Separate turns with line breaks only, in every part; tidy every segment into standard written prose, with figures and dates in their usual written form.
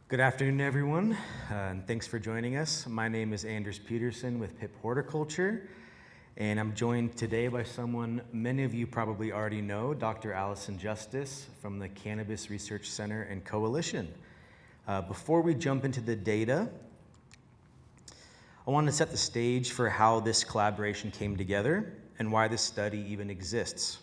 Good afternoon, everyone, and thanks for joining us. My name is Anders Peterson with PIP Horticulture, and I'm joined today by someone many of you probably already know, Dr. Allison Justice from the Cannabis Research Center and Coalition. Before we jump into the data, I want to set the stage for how this collaboration came together and why this study even exists.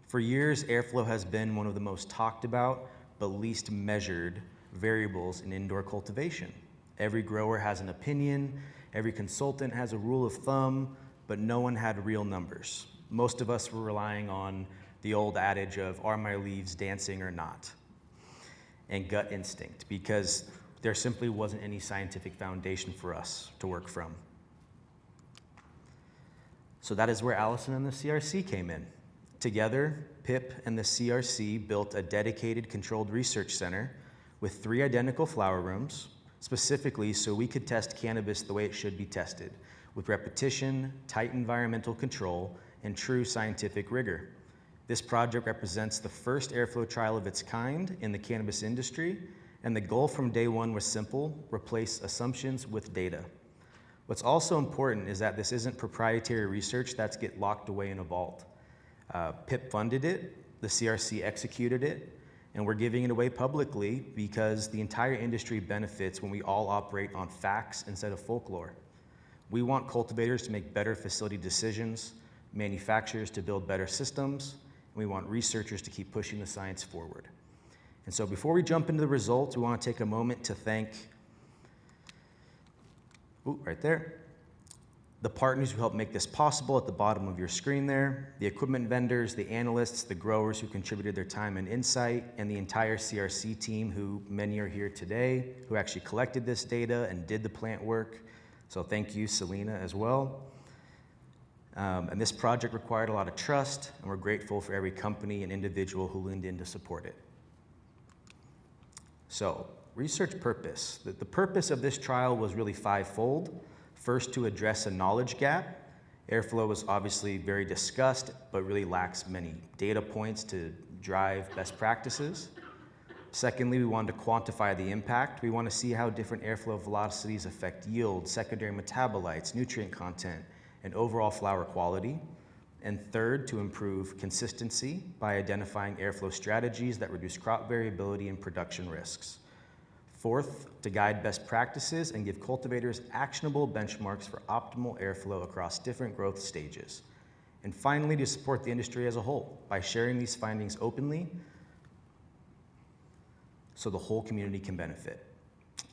For years, airflow has been one of the most talked about but least measured variables in indoor cultivation. Every grower has an opinion, every consultant has a rule of thumb, but no one had real numbers. Most of us were relying on the old adage of, are my leaves dancing or not? And gut instinct, because there simply wasn't any scientific foundation for us to work from. So that is where Allison and the CRC came in. Together, PIP and the CRC built a dedicated controlled research center with 3 identical flower rooms, specifically so we could test cannabis the way it should be tested, with repetition, tight environmental control, and true scientific rigor. This project represents the first airflow trial of its kind in the cannabis industry, and the goal from day one was simple: replace assumptions with data. What's also important is that this isn't proprietary research that's get locked away in a vault. PIP funded it, the CRC executed it, and we're giving it away publicly because the entire industry benefits when we all operate on facts instead of folklore. We want cultivators to make better facility decisions, manufacturers to build better systems, and we want researchers to keep pushing the science forward. And so before we jump into the results, we want to take a moment to thank, right there, the partners who helped make this possible at the bottom of your screen there, the equipment vendors, the analysts, the growers who contributed their time and insight, and the entire CRC team, who many are here today, who actually collected this data and did the plant work. So thank you, Selena, as well. And this project required a lot of trust, and we're grateful for every company and individual who leaned in to support it. So, research purpose. The purpose of this trial was really 5-fold. First, to address a knowledge gap. Airflow is obviously very discussed, but really lacks many data points to drive best practices. Secondly, we wanted to quantify the impact. We want to see how different airflow velocities affect yield, secondary metabolites, nutrient content, and overall flower quality. And third, to improve consistency by identifying airflow strategies that reduce crop variability and production risks. Fourth, to guide best practices and give cultivators actionable benchmarks for optimal airflow across different growth stages. And finally, to support the industry as a whole by sharing these findings openly so the whole community can benefit.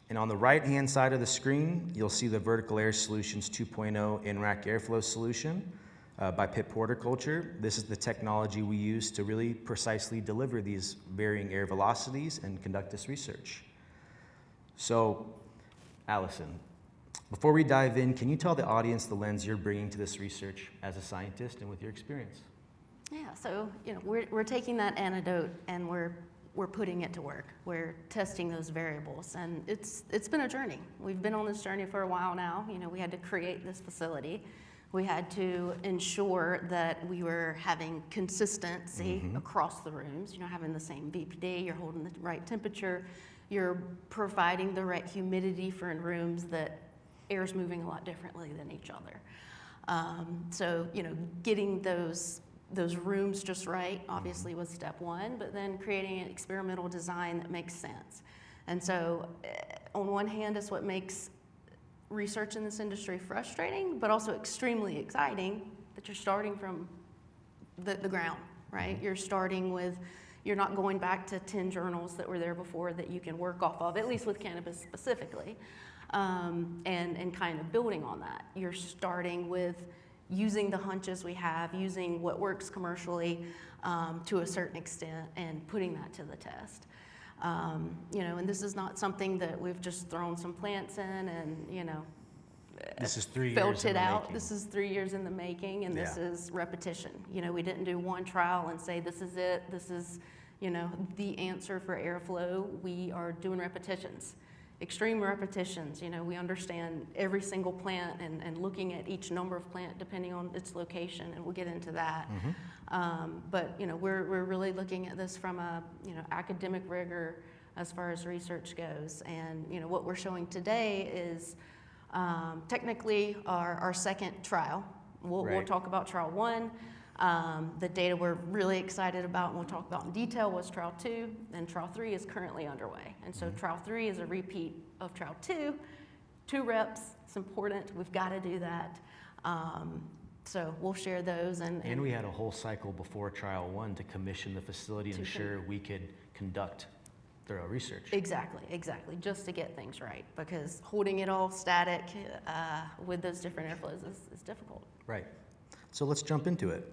And on the right-hand side of the screen, you'll see the Vertical Air Solutions 2.0 in-rack airflow solution by PIP Horticulture. This is the technology we use to really precisely deliver these varying air velocities and conduct this research. So, Allison, before we dive in, can you tell the audience the lens you're bringing to this research as a scientist and with your experience?
Yeah, so we're taking that antidote and we're putting it to work. We're testing those variables, and it's been a journey. We've been on this journey for a while now. We had to create this facility. We had to ensure that we were having consistency across the rooms. Having the same BPD, you're holding the right temperature. You're providing the right humidity for in rooms that air's moving a lot differently than each other. So, getting those rooms just right obviously was step one, but then creating an experimental design that makes sense. And so, on one hand, it's what makes research in this industry frustrating, but also extremely exciting that you're starting from the ground, right? You're starting with, you're not going back to 10 journals that were there before that you can work off of, at least with cannabis specifically, and kind of building on that. You're starting with using the hunches we have, using what works commercially to a certain extent, and putting that to the test. And this is not something that we've just thrown some plants in and,
this is 3 years
felt it out.
making.
This is 3 years in the making, and this is repetition. We didn't do one trial and say, this is it, this is, the answer for airflow. We are doing repetitions, extreme repetitions. We understand every single plant and looking at each number of plant depending on its location, and we'll get into that. But we're really looking at this from a academic rigor as far as research goes. And what we're showing today is technically our second trial. We'll talk about trial 1. The data we're really excited about and we'll talk about in detail was trial 2, and trial 3 is currently underway. And so trial 3 is a repeat of trial 2, 2 reps. It's important. We've got to do that. So we'll share those.
And we had a whole cycle before trial 1 to commission the facility and ensure we could conduct thorough research.
Exactly, just to get things right, because holding it all static with those different airflows is difficult.
Right. So let's jump into it.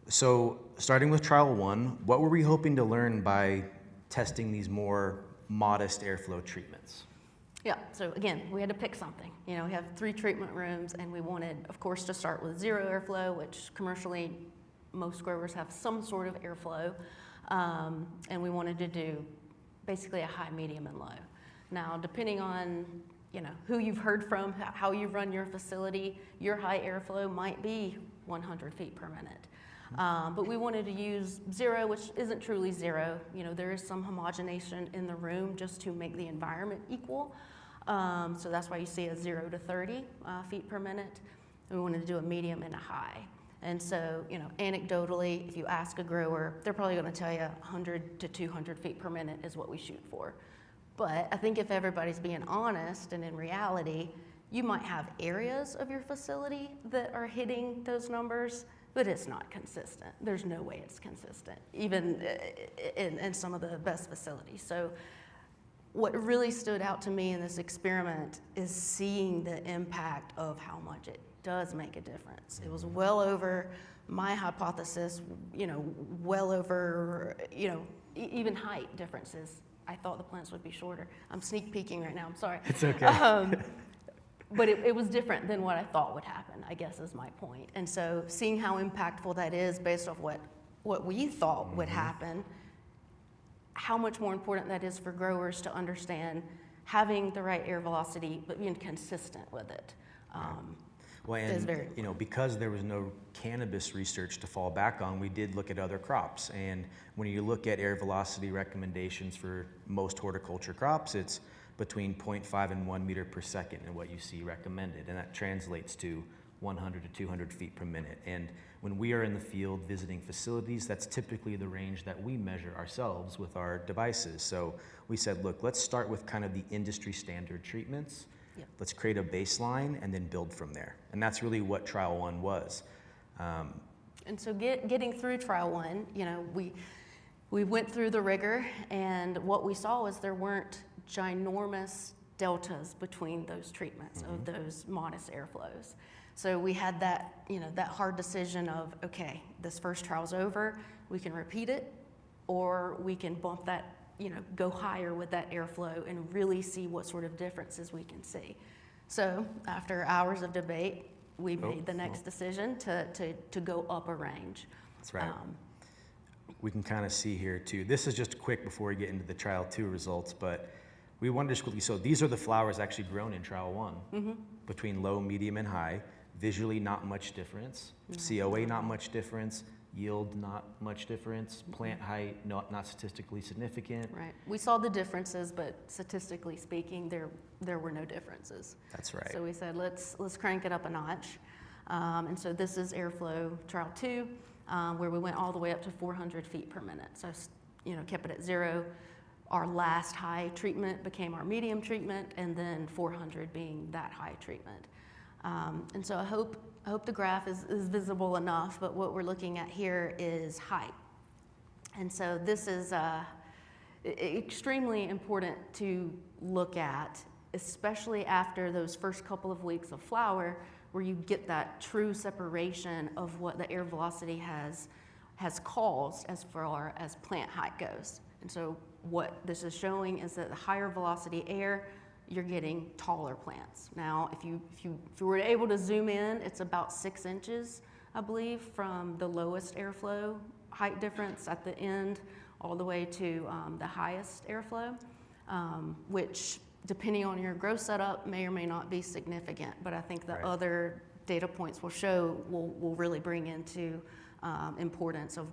So starting with trial 1, what were we hoping to learn by testing these more modest airflow treatments?
Yeah, so again, we had to pick something. We have 3 treatment rooms, and we wanted, of course, to start with 0 airflow, which commercially most growers have some sort of airflow. And we wanted to do basically a high, medium, and low. Now, depending on who you've heard from, how you run your facility, your high airflow might be 100 feet per minute. But we wanted to use 0, which isn't truly 0. There is some homogenation in the room just to make the environment equal. So that's why you see a 0 to 30 feet per minute. And we wanted to do a medium and a high. And so, anecdotally, if you ask a grower, they're probably going to tell you 100 to 200 feet per minute is what we shoot for. But I think if everybody's being honest and in reality, you might have areas of your facility that are hitting those numbers, but it's not consistent. There's no way it's consistent, even in some of the best facilities. So what really stood out to me in this experiment is seeing the impact of how much it does make a difference. It was well over my hypothesis, well over, even height differences. I thought the plants would be shorter. I'm sneak peeking right now, I'm sorry.
It's okay.
But it was different than what I thought would happen, I guess is my point. And so seeing how impactful that is based off what we thought would happen, how much more important that is for growers to understand having the right air velocity, but being consistent with it.
Well, and because there was no cannabis research to fall back on, we did look at other crops. And when you look at air velocity recommendations for most horticulture crops, it's between 0.5 and 1 meter per second in what you see recommended. And that translates to 100 to 200 feet per minute. And when we are in the field visiting facilities, that's typically the range that we measure ourselves with our devices. So we said, look, let's start with kind of the industry standard treatments.
Yep.
Let's create a baseline and then build from there. And that's really what trial 1 was.
And so getting through trial 1, we went through the rigor, and what we saw was there weren't ginormous deltas between those treatments of those modest airflows. So we had that, that hard decision of, okay, this first trial's over, we can repeat it, or we can bump that, go higher with that airflow and really see what sort of differences we can see. So after hours of debate, we made the next decision to go up a range.
That's right. We can kind of see here too. This is just quick before we get into the trial 2 results, but we wanted to just quickly, so these are the flowers actually grown in trial 1, between low, medium, and high. Visually, not much difference. COA, not much difference. Yield, not much difference. Plant height, not statistically significant.
Right. We saw the differences, but statistically speaking, there were no differences.
That's right.
So we said, let's crank it up a notch. And so this is airflow trial 2, where we went all the way up to 400 feet per minute. So, kept it at 0. Our last high treatment became our medium treatment, and then 400 being that high treatment. And so I hope the graph is visible enough, but what we're looking at here is height. And so this is extremely important to look at, especially after those first couple of weeks of flower, where you get that true separation of what the air velocity has caused as far as plant height goes. And so what this is showing is that the higher velocity air, you're getting taller plants. Now, if you were able to zoom in, it's about 6 inches, I believe, from the lowest airflow height difference at the end all the way to the highest airflow, which, depending on your grow setup, may or may not be significant. But I think the other data points will really bring into importance of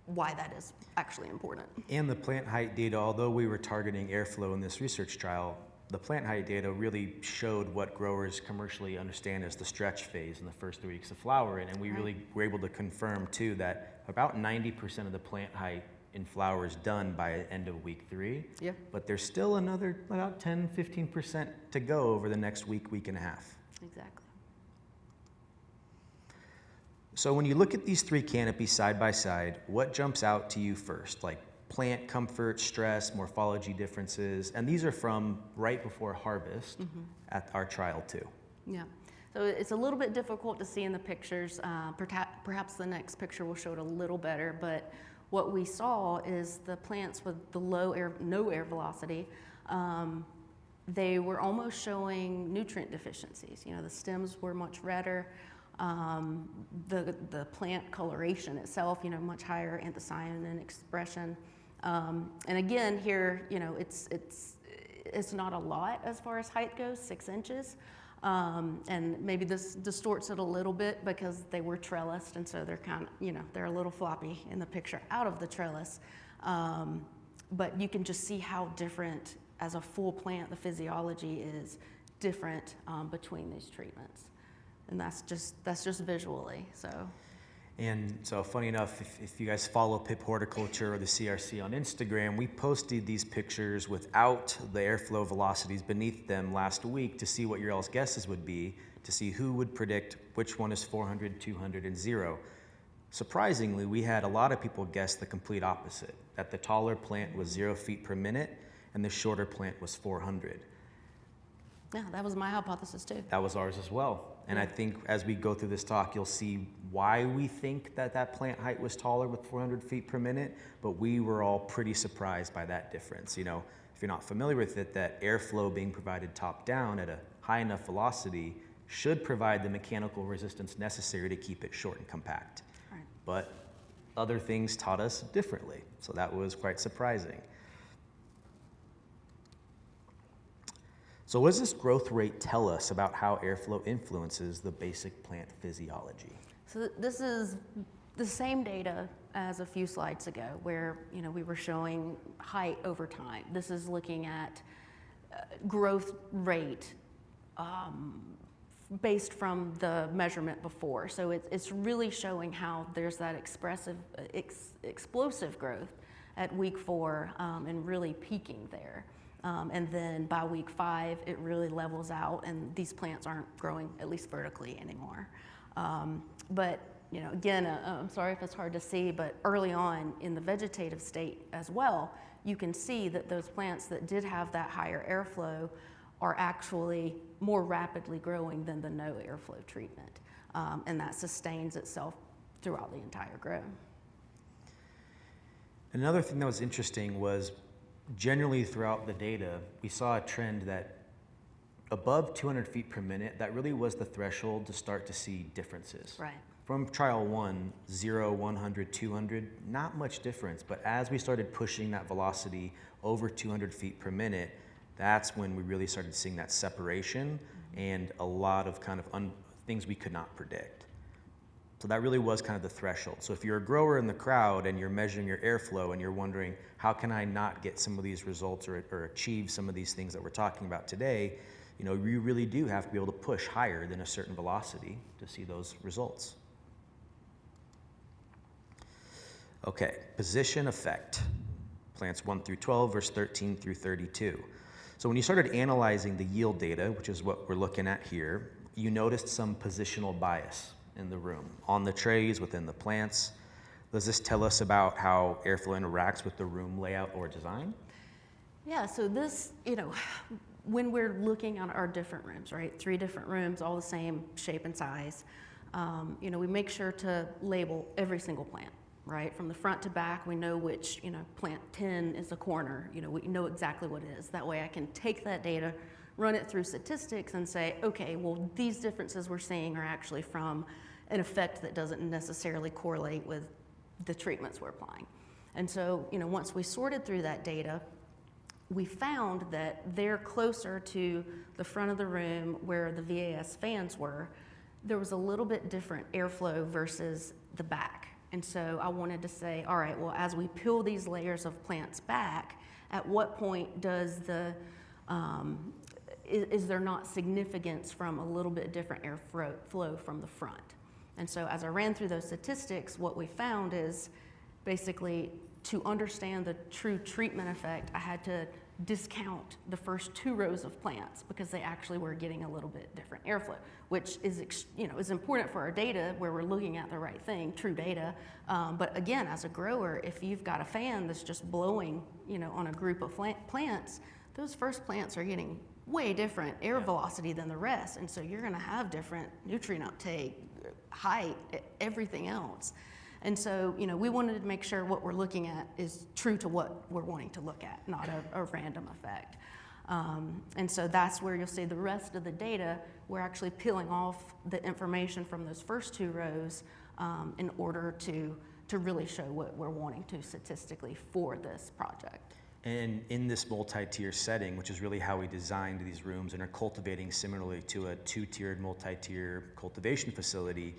why that is actually important.
And the plant height data, although we were targeting airflow in this research trial, the plant height data really showed what growers commercially understand as the stretch phase in the first 3 weeks of flowering. And we really were able to confirm too that about 90% of the plant height in flower is done by the end of week 3.
Yeah.
But there's still another about 10-15% to go over the next week, week and a half.
Exactly.
So when you look at these 3 canopies side by side, what jumps out to you first? Like plant comfort, stress, morphology differences, and these are from right before harvest at our trial too.
Yeah. So it's a little bit difficult to see in the pictures. Perhaps the next picture will show it a little better, but what we saw is the plants with the no air velocity, they were almost showing nutrient deficiencies. You know, the stems were much redder. The plant coloration itself, you know, much higher anthocyanin expression. And again, here, you know, it's not a lot as far as height goes, 6 inches. And maybe this distorts it a little bit because they were trellised, and so they're kind of, you know, they're a little floppy in the picture out of the trellis. But you can just see how different, as a full plant, the physiology is different between these treatments. And that's just visually, so.
And so funny enough, if you guys follow Pip Horticulture or the CRC on Instagram, we posted these pictures without the airflow velocities beneath them last week to see what your all's guesses would be, to see who would predict which one is 400, 200, and 0. Surprisingly, we had a lot of people guess the complete opposite, that the taller plant was 0 feet per minute and the shorter plant was 400.
Yeah, that was my hypothesis too.
That was ours as well. And I think as we go through this talk, you'll see why we think that plant height was taller with 400 feet per minute, but we were all pretty surprised by that difference. You know, if you're not familiar with it, that airflow being provided top down at a high enough velocity should provide the mechanical resistance necessary to keep it short and compact.
Right.
But other things taught us differently, so that was quite surprising. So what does this growth rate tell us about how airflow influences the basic plant physiology?
So this is the same data as a few slides ago, where, you know, we were showing height over time. This is looking at growth rate based from the measurement before. So it's really showing how there's that explosive growth at week 4 and really peaking there. And then by week 5, it really levels out, and these plants aren't growing, at least vertically, anymore. But, you know, again, I'm sorry if it's hard to see, but early on in the vegetative state as well, you can see that those plants that did have that higher airflow are actually more rapidly growing than the no airflow treatment. And that sustains itself throughout the entire grow.
Another thing that was interesting was generally throughout the data, we saw a trend that above 200 feet per minute, that really was the threshold to start to see differences.
Right.
From trial 1, 0, 100, 200, not much difference. But as we started pushing that velocity over 200 feet per minute, that's when we really started seeing that separation and a lot of kind of things we could not predict. So that really was kind of the threshold. So if you're a grower in the crowd and you're measuring your airflow and you're wondering, how can I not get some of these results or achieve some of these things that we're talking about today, you know, you really do have to be able to push higher than a certain velocity to see those results. Okay, position effect. Plants 1 through 12, verse 13 through 32. So when you started analyzing the yield data, which is what we're looking at here, you noticed some positional bias in the room, on the trays, within the plants. Does this tell us about how airflow interacts with the room layout or design?
Yeah, so this, you know, when we're looking at our different rooms, right, 3 different rooms, all the same shape and size, you know, we make sure to label every single plant, right? From the front to back, we know which, you know, plant 10 is a corner, you know, we know exactly what it is. That way I can take that data, run it through statistics and say, okay, well, these differences we're seeing are actually from an effect that doesn't necessarily correlate with the treatments we're applying. And so, you know, once we sorted through that data, we found that they're closer to the front of the room where the VAS fans were. There was a little bit different airflow versus the back. And so I wanted to say, all right, well, as we peel these layers of plants back, at what point does is there not significance from a little bit different airflow from the front? And so as I ran through those statistics, what we found is basically to understand the true treatment effect, I had to discount the first 2 rows of plants because they actually were getting a little bit different airflow, which is, is important for our data where we're looking at the right thing, true data. But again, as a grower, if you've got a fan that's just blowing, on a group of plants, those first plants are getting way different air velocity than the rest. And so you're gonna have different nutrient uptake, height, everything else. And so, we wanted to make sure what we're looking at is true to what we're wanting to look at, not a random effect. And so that's where you'll see the rest of the data, we're actually peeling off the information from those first 2 rows in order to really show what we're wanting to statistically for this project.
And in this multi-tier setting, which is really how we designed these rooms and are cultivating similarly to a 2-tiered multi-tier cultivation facility,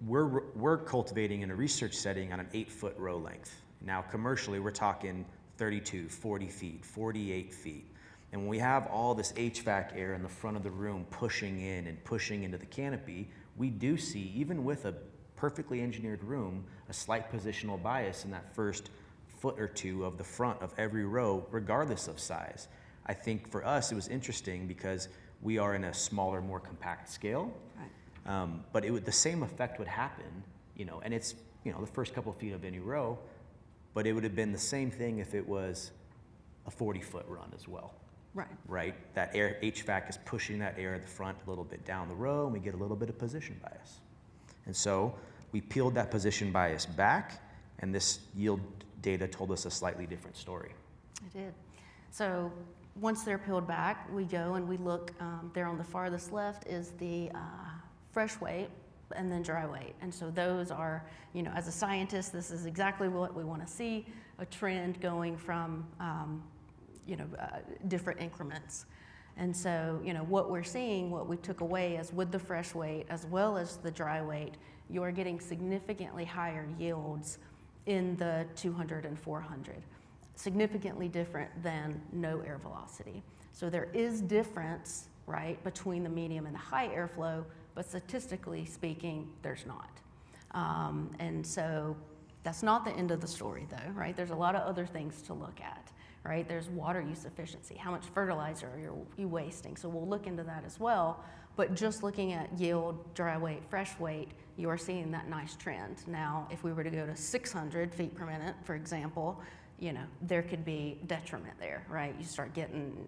we're cultivating in a research setting on an 8-foot row length. Now commercially, we're talking 32, 40 feet, 48 feet. And when we have all this HVAC air in the front of the room pushing in and pushing into the canopy, we do see, even with a perfectly engineered room, a slight positional bias in that first foot or 2 of the front of every row, regardless of size. I think for us, it was interesting because we are in a smaller, more compact scale. Right. But the same effect would happen, and it's, the first couple of feet of any row, but it would have been the same thing if it was a 40-foot run as well.
Right.
Right? That air, HVAC is pushing that air at the front a little bit down the row, and we get a little bit of position bias. And so we peeled that position bias back, and this yield data told us a slightly different story.
It did. So once they're peeled back, we go and we look, there on the farthest left is the fresh weight and then dry weight. And so those are, as a scientist, this is exactly what we want to see, a trend going from, different increments. And so, what we're seeing, what we took away is with the fresh weight as well as the dry weight, you're getting significantly higher yields in the 200 and 400, significantly different than no air velocity. So there is difference, right, between the medium and the high airflow, but statistically speaking, there's not. And so that's not the end of the story though, right? There's a lot of other things to look at, right? There's water use efficiency. How much fertilizer are you wasting? So we'll look into that as well. But just looking at yield, dry weight, fresh weight, you are seeing that nice trend. Now, if we were to go to 600 feet per minute, for example, there could be detriment there, right? You start getting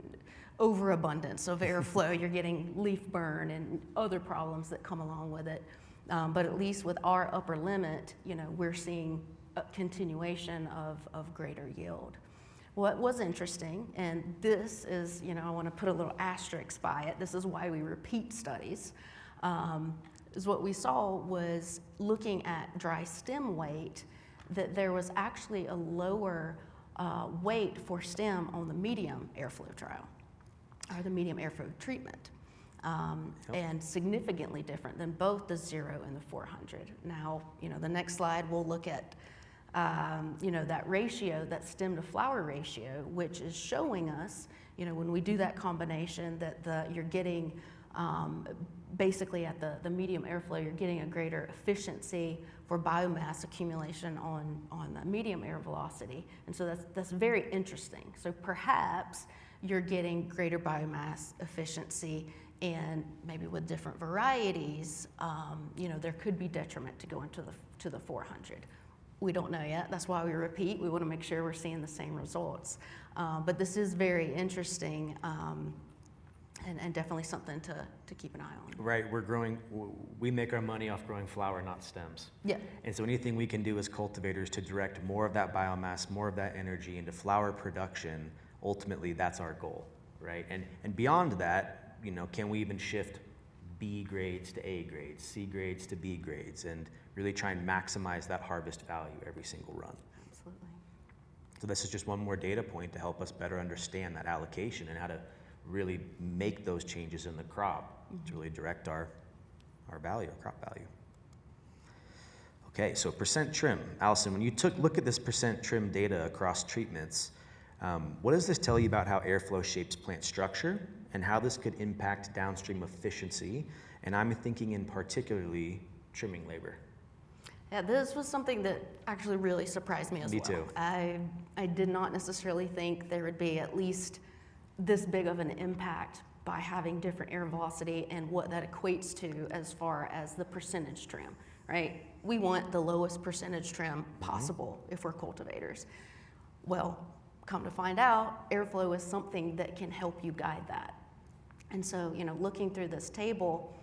overabundance of airflow, you're getting leaf burn and other problems that come along with it. But at least with our upper limit, we're seeing a continuation of greater yield. What was interesting, and this is, I want to put a little asterisk by it, this is why we repeat studies, is what we saw was looking at dry stem weight, that there was actually a lower weight for stem on the medium airflow trial, or the medium airflow treatment, and significantly different than both the 0 and the 400. Now, the next slide we'll look at that ratio, that stem to flower ratio, which is showing us, when we do that combination, that you're getting basically at the medium airflow, you're getting a greater efficiency for biomass accumulation on the medium air velocity. And so that's very interesting. So perhaps you're getting greater biomass efficiency, and maybe with different varieties, there could be detriment to going to the 400. We don't know yet. That's why we repeat. We want to make sure we're seeing the same results. But this is very interesting and definitely something to keep an eye on.
Right, we make our money off growing flower, not stems.
Yeah.
And so anything we can do as cultivators to direct more of that biomass, more of that energy into flower production, ultimately that's our goal, right? And beyond that, can we even shift B grades to A grades, C grades to B grades, and really try and maximize that harvest value every single run.
Absolutely.
So this is just one more data point to help us better understand that allocation and how to really make those changes in the crop to really direct our value, our crop value. Okay, so percent trim. Allison, when you look at this percent trim data across treatments, what does this tell you about how airflow shapes plant structure and how this could impact downstream efficiency? And I'm thinking in particularly trimming labor.
Yeah, this was something that actually really surprised me as well.
Me too.
I did not necessarily think there would be at least this big of an impact by having different air velocity and what that equates to as far as the percentage trim, right? We want the lowest percentage trim possible if we're cultivators. Well, come to find out, airflow is something that can help you guide that. And so, looking through this table,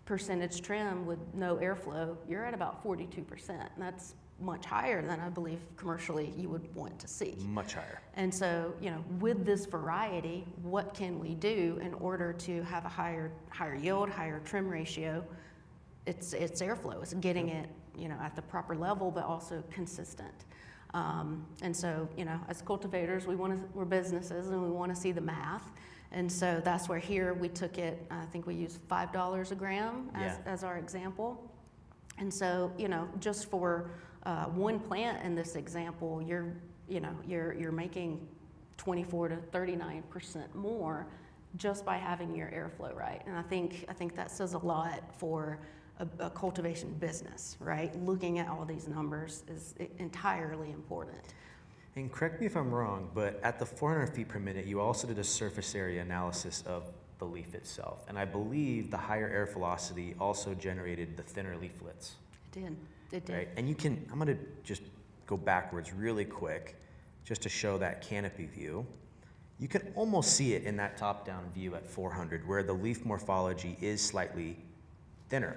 percentage trim with no airflow, you're at about 42%. And that's much higher than I believe commercially you would want to see.
Much higher.
And so, with this variety, what can we do in order to have a higher yield, higher trim ratio? It's airflow. It's getting it, at the proper level, but also consistent. And so, as cultivators, we're businesses and we want to see the math. And so that's where here we took it, I think we used $5 a gram as our example. And so, just for one plant in this example, you're making 24 to 39% more just by having your airflow right. And I think that says a lot for a cultivation business, right? Looking at all these numbers is entirely important.
And correct me if I'm wrong, but at the 400 feet per minute, you also did a surface area analysis of the leaf itself. And I believe the higher air velocity also generated the thinner leaflets.
It did.
Right? And I'm gonna just go backwards really quick, just to show that canopy view. You can almost see it in that top-down view at 400, where the leaf morphology is slightly thinner.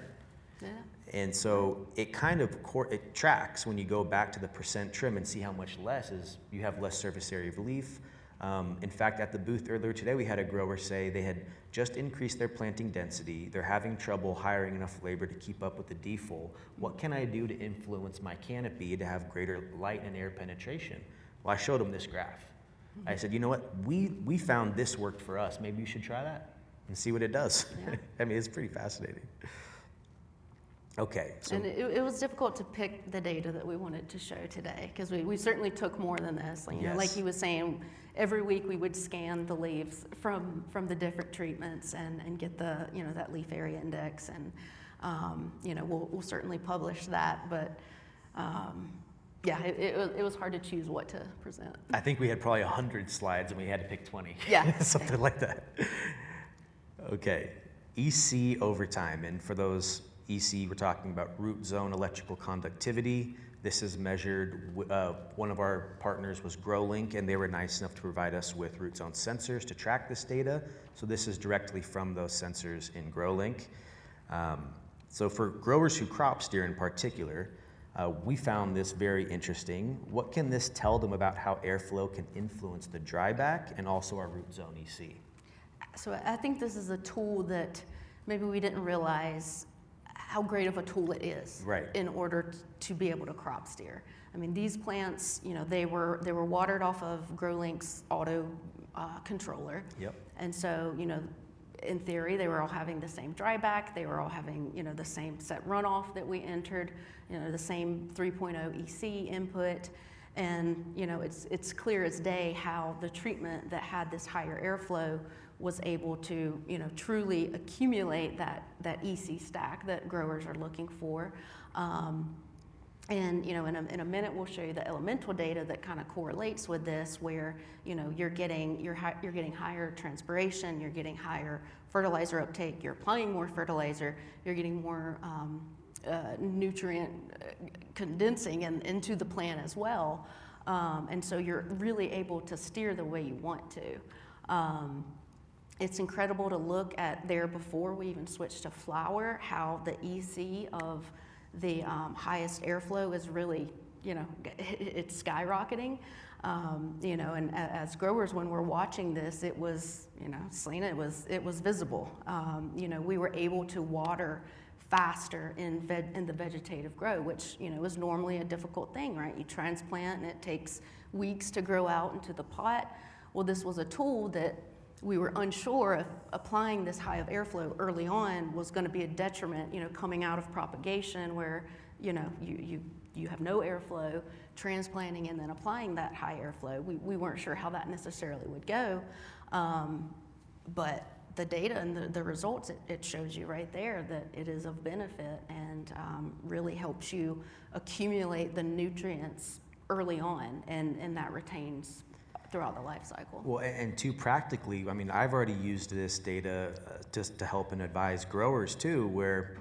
Yeah.
And so it kind of it tracks when you go back to the percent trim and see how much less is you have less surface area of leaf. In fact, at the booth earlier today, we had a grower say they had just increased their planting density. They're having trouble hiring enough labor to keep up with the defoliation. What can I do to influence my canopy to have greater light and air penetration? Well, I showed them this graph. I said, you know what? We found this worked for us. Maybe you should try that and see what it does.
Yeah.
I mean, it's pretty fascinating. Okay. So
and it was difficult to pick the data that we wanted to show today because we certainly took more than this. Like he was saying, every week we would scan the leaves from the different treatments and get the that leaf area index, and we'll certainly publish that. But it was hard to choose what to present.
I think we had probably 100 slides and we had to pick 20.
Yeah.
Something like that. Okay. EC over time, and for those EC, we're talking about root zone electrical conductivity. This is measured, one of our partners was GrowLink, and they were nice enough to provide us with root zone sensors to track this data. So this is directly from those sensors in GrowLink. So for growers who crop steer in particular, we found this very interesting. What can this tell them about how airflow can influence the dryback and also our root zone EC?
So I think this is a tool that maybe we didn't realize how great of a tool it is in order to be able to crop steer. I mean, these plants, they were watered off of GrowLink's auto controller. Yep. And so, in theory, they were all having the same dryback. They were all having, the same set runoff that we entered, the same 3.0 EC input. And, it's clear as day how the treatment that had this higher airflow was able to, truly accumulate that EC stack that growers are looking for. And, in a minute, we'll show you the elemental data that kind of correlates with this, where, you're getting higher transpiration, you're getting higher fertilizer uptake, you're applying more fertilizer, you're getting more nutrient condensing into the plant as well. And so you're really able to steer the way you want to. It's incredible to look at there before we even switched to flower, how the EC of the highest airflow is really, it's skyrocketing. And as growers, when we're watching this, it was, Selena, it was visible. We were able to water faster in the vegetative grow, which, is normally a difficult thing, right? You transplant and it takes weeks to grow out into the pot. Well, this was a tool that we were unsure if applying this high of airflow early on was going to be a detriment, coming out of propagation where, you know, you have no airflow, transplanting and then applying that high airflow. We weren't sure how that necessarily would go, but the data and the results, it shows you right there that it is of benefit and really helps you accumulate the nutrients early on, and that retains throughout the life cycle.
Well, and too practically, I mean, I've already used this data just to help and advise growers too, where,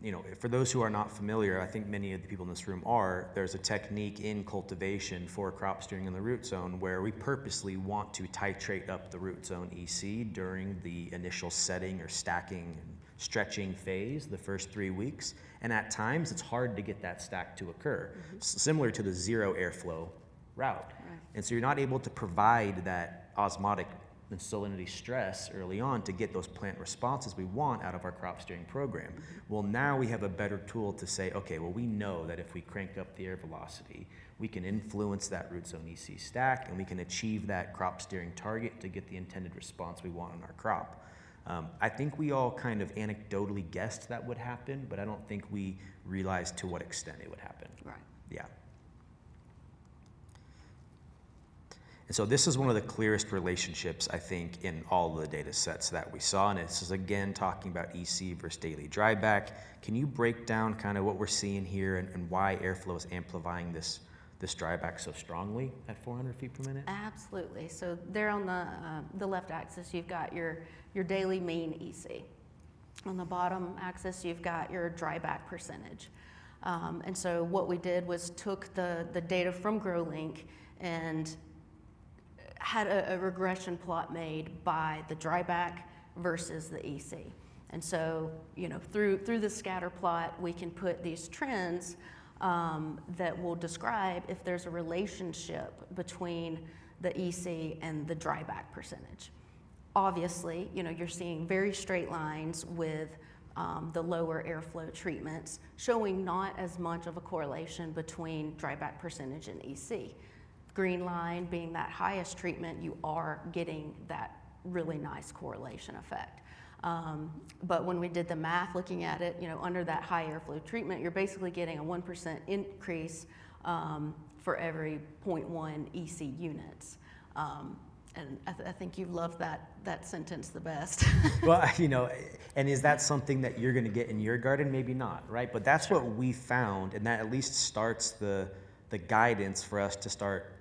you know, for those who are not familiar, I think many of the people in this room are, there's a technique in cultivation for crop steering in the root zone where we purposely want to titrate up the root zone EC during the initial setting or stacking and stretching phase, the first 3 weeks. And at times it's hard to get that stack to occur, similar to the zero airflow route.
Right.
And so you're not able to provide that osmotic and salinity stress early on to get those plant responses we want out of our crop steering program. Well, now we have a better tool to say, okay, well, we know that if we crank up the air velocity, we can influence that root zone EC stack and we can achieve that crop steering target to get the intended response we want in our crop. I think we all kind of anecdotally guessed that would happen, but I don't think we realized to what extent it would happen.
Right.
Yeah. And so this is one of the clearest relationships, I think, in all of the data sets that we saw. And this is, again, talking about EC versus daily dryback. Can you break down kind of what we're seeing here and why airflow is amplifying this dryback so strongly at 400 feet per minute?
Absolutely. So there on the left axis, you've got your daily mean EC. On the bottom axis, you've got your dryback percentage. And so what we did was took the data from GrowLink and had a regression plot made by the dryback versus the EC. And so, you know, through the scatter plot, we can put these trends that will describe if there's a relationship between the EC and the dryback percentage. Obviously, you know, you're seeing very straight lines with the lower airflow treatments, showing not as much of a correlation between dryback percentage and EC. Green line being that highest treatment, you are getting that really nice correlation effect. But when we did the math looking at it, you know, under that high airflow treatment, you're basically getting a 1% increase for every 0.1 EC units. And I think you love that sentence the best.
Well, you know, and is that something that you're going to get in your garden? Maybe not, right? But that's what we found, and that at least starts the guidance for us to start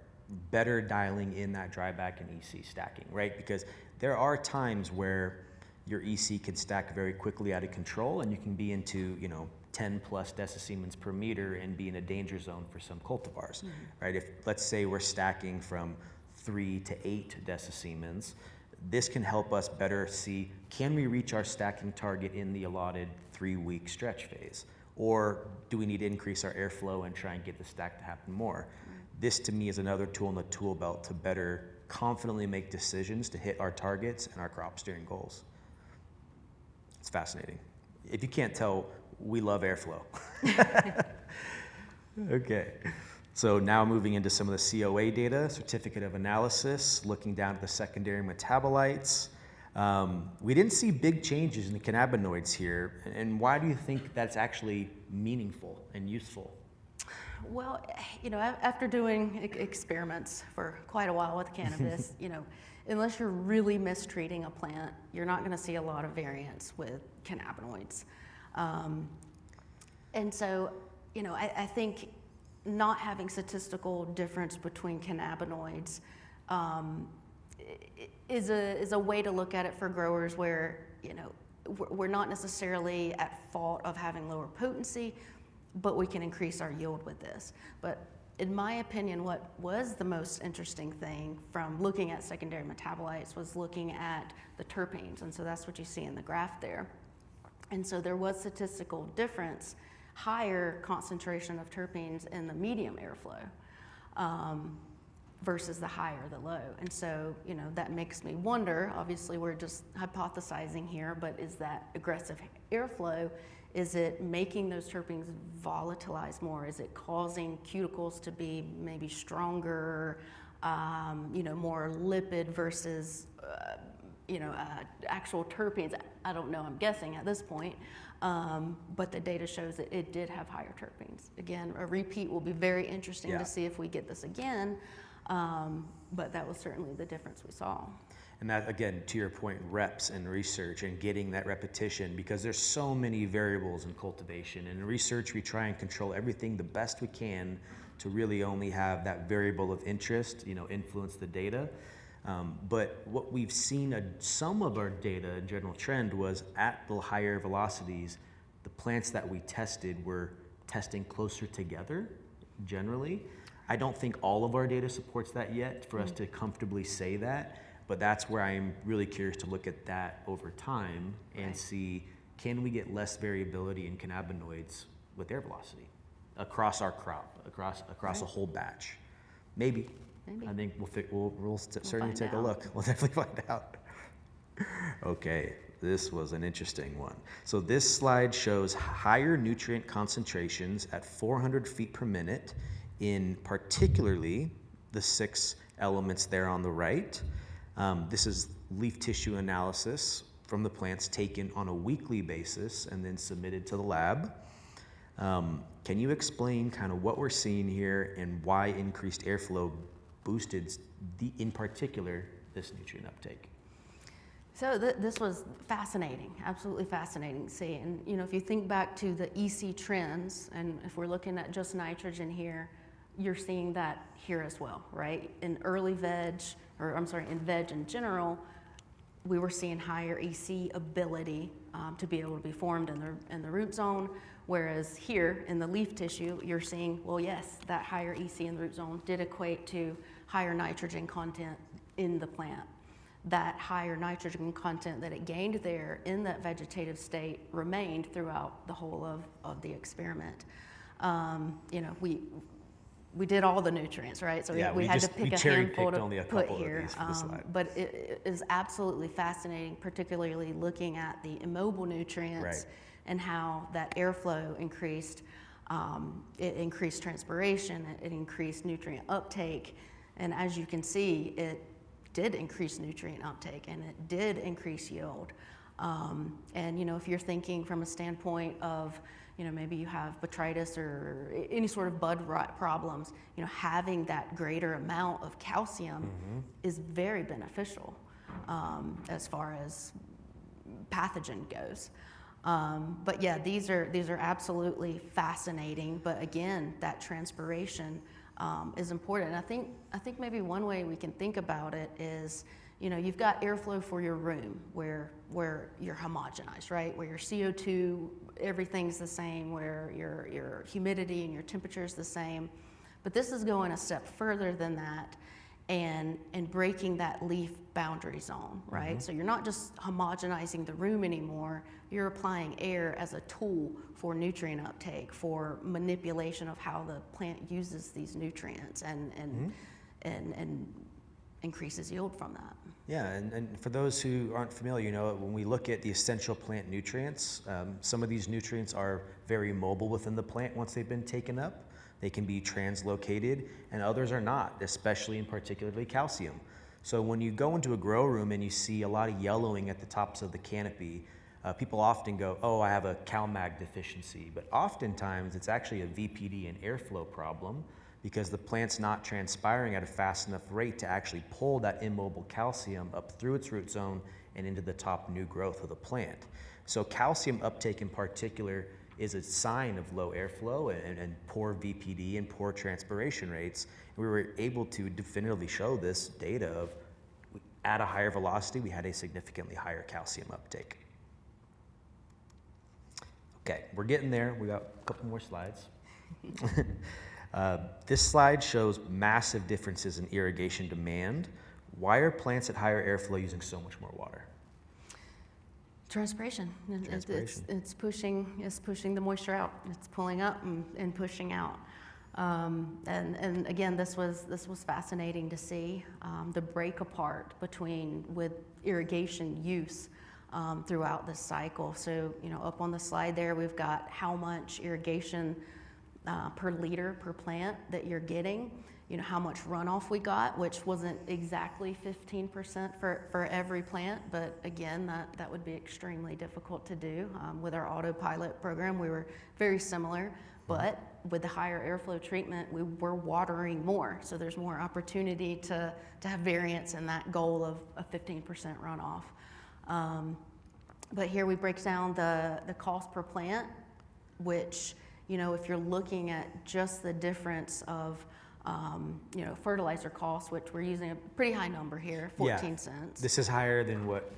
better dialing in that dryback and EC stacking, right? Because there are times where your EC can stack very quickly out of control and you can be into, you know, 10 plus decisiemens per meter and be in a danger zone for some cultivars, right? If, let's say we're stacking from 3 to 8 decisiemens, this can help us better see, can we reach our stacking target in the allotted 3-week stretch phase? Or do we need to increase our airflow and try and get the stack to happen more? This to me is another tool in the tool belt to better confidently make decisions to hit our targets and our crop steering goals. It's fascinating. If you can't tell, we love airflow. Okay, so now moving into some of the COA data, certificate of analysis, looking down at the secondary metabolites. We didn't see big changes in the cannabinoids here, and why do you think that's actually meaningful and useful?
Well, you know, after doing experiments for quite a while with cannabis, you know, unless you're really mistreating a plant, you're not going to see a lot of variance with cannabinoids. And so, you know, I think not having statistical difference between cannabinoids is a way to look at it for growers where, you know, we're not necessarily at fault of having lower potency, but we can increase our yield with this. But in my opinion, what was the most interesting thing from looking at secondary metabolites was looking at the terpenes. And so that's what you see in the graph there. And so there was statistical difference, higher concentration of terpenes in the medium airflow versus the high or the low. And so, you know, that makes me wonder, obviously we're just hypothesizing here, but is that aggressive airflow, is it making those terpenes volatilize more? Is it causing cuticles to be maybe stronger, you know, more lipid versus actual terpenes. I don't know, I'm guessing at this point, but the data shows that it did have higher terpenes. Again, a repeat will be very interesting to see if we get this again, but that was certainly the difference we saw.
And that, again, to your point, reps and research and getting that repetition, because there's so many variables in cultivation. And in research, we try and control everything the best we can to really only have that variable of interest, influence the data. But what we've seen, some of our data in general trend was at the higher velocities, the plants that we tested were testing closer together, generally. I don't think all of our data supports that yet for us to comfortably say that. But that's where I'm really curious to look at that over time and see, can we get less variability in cannabinoids with air velocity across our crop, across a whole batch? Maybe. I think we'll certainly take a look. We'll definitely find out. Okay, this was an interesting one. So this slide shows higher nutrient concentrations at 400 feet per minute in particularly the 6 elements there on the right. This is leaf tissue analysis from the plants taken on a weekly basis and then submitted to the lab. Can you explain kind of what we're seeing here and why increased airflow boosted, in particular, this nutrient uptake?
So this was fascinating, absolutely fascinating to see. And if you think back to the EC trends, and if we're looking at just nitrogen here, you're seeing that here as well, right? In early veg, in veg in general, we were seeing higher EC ability to be able to be formed in the root zone, whereas here in the leaf tissue, you're seeing, well, yes, that higher EC in the root zone did equate to higher nitrogen content in the plant. That higher nitrogen content that it gained there in that vegetative state remained throughout the whole of the experiment. We did all the nutrients, right? So we had to pick a handful to put here. But it is absolutely fascinating, particularly looking at the immobile nutrients and how that airflow increased. It increased transpiration, it increased nutrient uptake, and as you can see, it did increase nutrient uptake and it did increase yield. And if you're thinking from a standpoint of maybe you have botrytis or any sort of bud rot problems, having that greater amount of calcium is very beneficial as far as pathogen goes. But yeah, these are absolutely fascinating. But again, that transpiration is important. And I think maybe one way we can think about it is, you've got airflow for your room where you're homogenized, right? Where your CO2, everything's the same, where your humidity and your temperature is the same. But this is going a step further than that and breaking that leaf boundary zone, right? So you're not just homogenizing the room anymore, you're applying air as a tool for nutrient uptake, for manipulation of how the plant uses these nutrients and increases yield from that.
Yeah, and for those who aren't familiar, when we look at the essential plant nutrients, some of these nutrients are very mobile within the plant once they've been taken up. They can be translocated, and others are not, especially in particularly calcium. So when you go into a grow room and you see a lot of yellowing at the tops of the canopy, people often go, oh, I have a CalMag deficiency. But oftentimes it's actually a VPD and airflow problem, because the plant's not transpiring at a fast enough rate to actually pull that immobile calcium up through its root zone and into the top new growth of the plant. So calcium uptake in particular is a sign of low airflow and poor VPD and poor transpiration rates. And we were able to definitively show this data of at a higher velocity, we had a significantly higher calcium uptake. Okay, we're getting there. We got a couple more slides. This slide shows massive differences in irrigation demand. Why are plants at higher airflow using so much more water?
Transpiration. It's pushing the moisture out. It's pulling up and pushing out. And again, this was fascinating to see the break apart with irrigation use throughout this cycle. So up on the slide there, we've got how much irrigation per liter per plant that you're getting. how much runoff we got, which wasn't exactly 15% for every plant, but again, that would be extremely difficult to do. With our autopilot program, we were very similar, but with the higher airflow treatment, we were watering more, so there's more opportunity to have variance in that goal of a 15% runoff. But here we break down the cost per plant, which, if you're looking at just the difference of fertilizer costs, which we're using a pretty high number here, 14 cents.
This is higher than what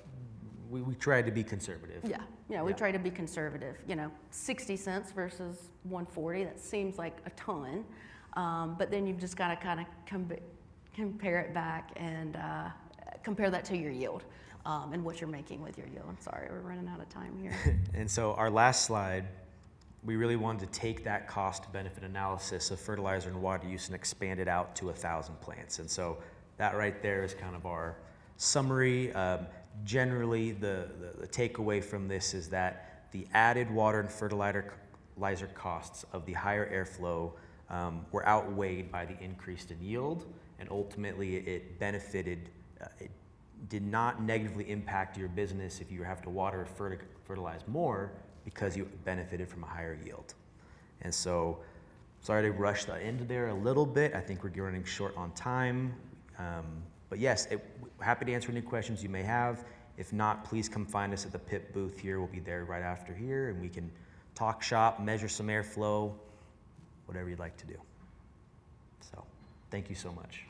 we tried to be conservative.
We try to be conservative. 60 cents versus 140, that seems like a ton. But then you've just got to kind of compare it back and compare that to your yield and what you're making with your yield. I'm sorry, we're running out of time here.
And so our last slide, we really wanted to take that cost-benefit analysis of fertilizer and water use and expand it out to 1,000 plants. And so that right there is kind of our summary. Generally, the takeaway from this is that the added water and fertilizer costs of the higher airflow were outweighed by the increase in yield, and ultimately it benefited, it did not negatively impact your business if you have to water or fertilize more, because you benefited from a higher yield. And so, sorry to rush the end there a little bit. I think we're running short on time. But yes, happy to answer any questions you may have. If not, please come find us at the PIP booth here. We'll be there right after here, and we can talk shop, measure some airflow, whatever you'd like to do. So, thank you so much.